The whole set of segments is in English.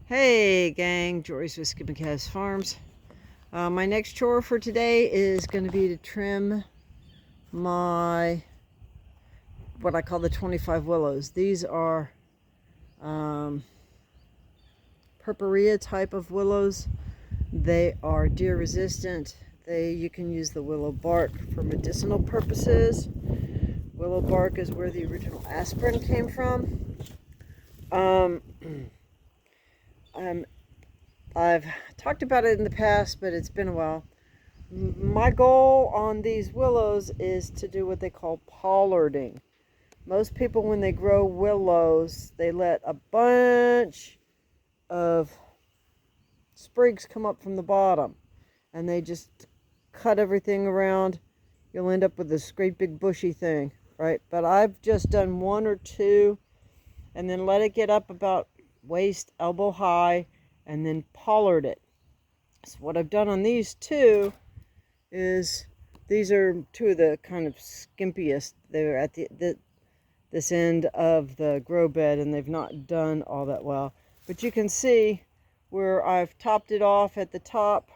Hey gang, Joyce with Skip and Kaz Farms. My next chore for today is going to be to trim my, what I call the 25 willows. These are purpurea type of willows. They are deer resistant. You can use the willow bark for medicinal purposes. Willow bark is where the original aspirin came from. I've talked about it in the past, but it's been a while. My goal on these willows is to do what they call pollarding. Most people, when they grow willows, they let a bunch of sprigs come up from the bottom, and they just cut everything around. You'll end up with this great big bushy thing, right? But I've just done one or two, and then let it get up about waist, elbow high, and then pollard it. So what I've done on these two is, these are two of the kind of skimpiest. They're at this end of the grow bed, and they've not done all that well. But you can see where I've topped it off at the top.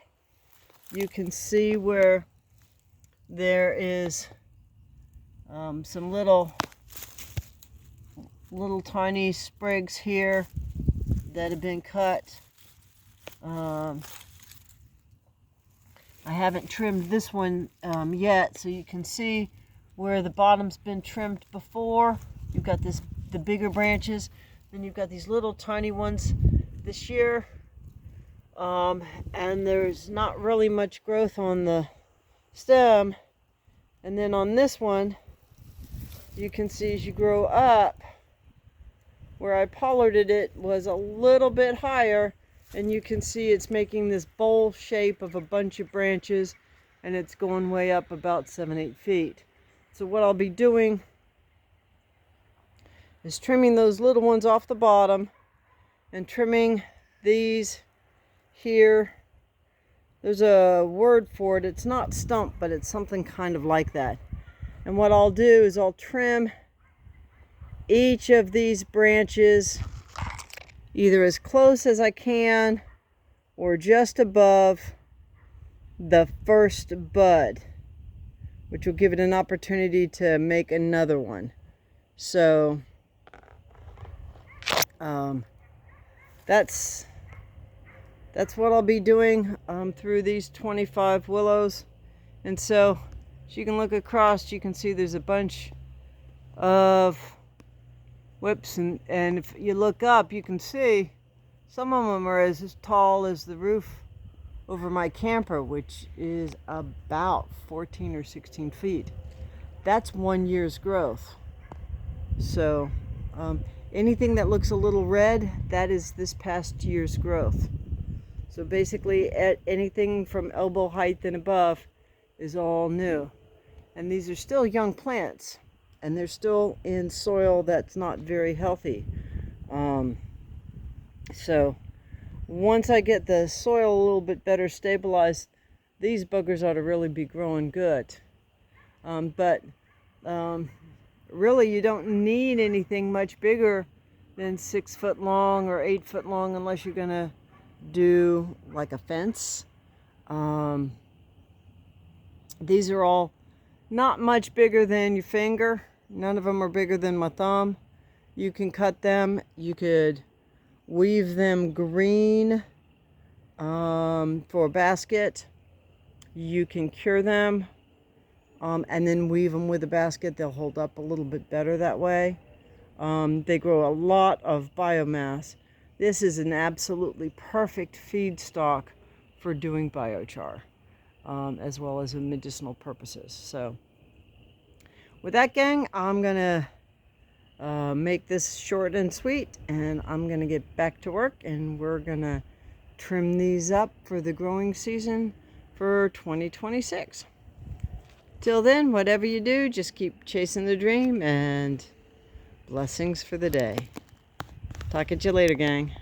You can see where there is some little tiny sprigs here that have been cut. I haven't trimmed this one yet, so you can see where the bottom's been trimmed before. You've got the bigger branches, then you've got these little tiny ones this year, and there's not really much growth on the stem. And then on this one, you can see as you grow up, where I pollarded it was a little bit higher, and you can see it's making this bowl shape of a bunch of branches, and it's going way up about 7-8 feet. So what I'll be doing is trimming those little ones off the bottom and trimming these here. There's a word for it. It's not stump, but it's something kind of like that. And what I'll do is I'll trim each of these branches either as close as I can or just above the first bud, which will give it an opportunity to make another one. So that's what I'll be doing through these 25 willows. And so as you can look across, you can see there's a bunch of whips, and if you look up, you can see some of them are as tall as the roof over my camper, which is about 14 or 16 feet. That's 1 year's growth. So anything that looks a little red, that is this past year's growth. So basically anything from elbow height and above is all new. And these are still young plants, and they're still in soil that's not very healthy. So once I get the soil a little bit better stabilized, these buggers ought to really be growing good. But really you don't need anything much bigger than 6 foot long or 8 foot long, unless you're gonna do like a fence. These are all not much bigger than your finger. None of them are bigger than my thumb. You can cut them. You could weave them green for a basket. You can cure them and then weave them with a basket. They'll hold up a little bit better that way. They grow a lot of biomass. This is an absolutely perfect feedstock for doing biochar, as well as in medicinal purposes. So with that, gang, I'm gonna make this short and sweet, and I'm gonna get back to work, and we're gonna trim these up for the growing season for 2026. Till then, whatever you do, just keep chasing the dream, and blessings for the day. Talk at you later, gang.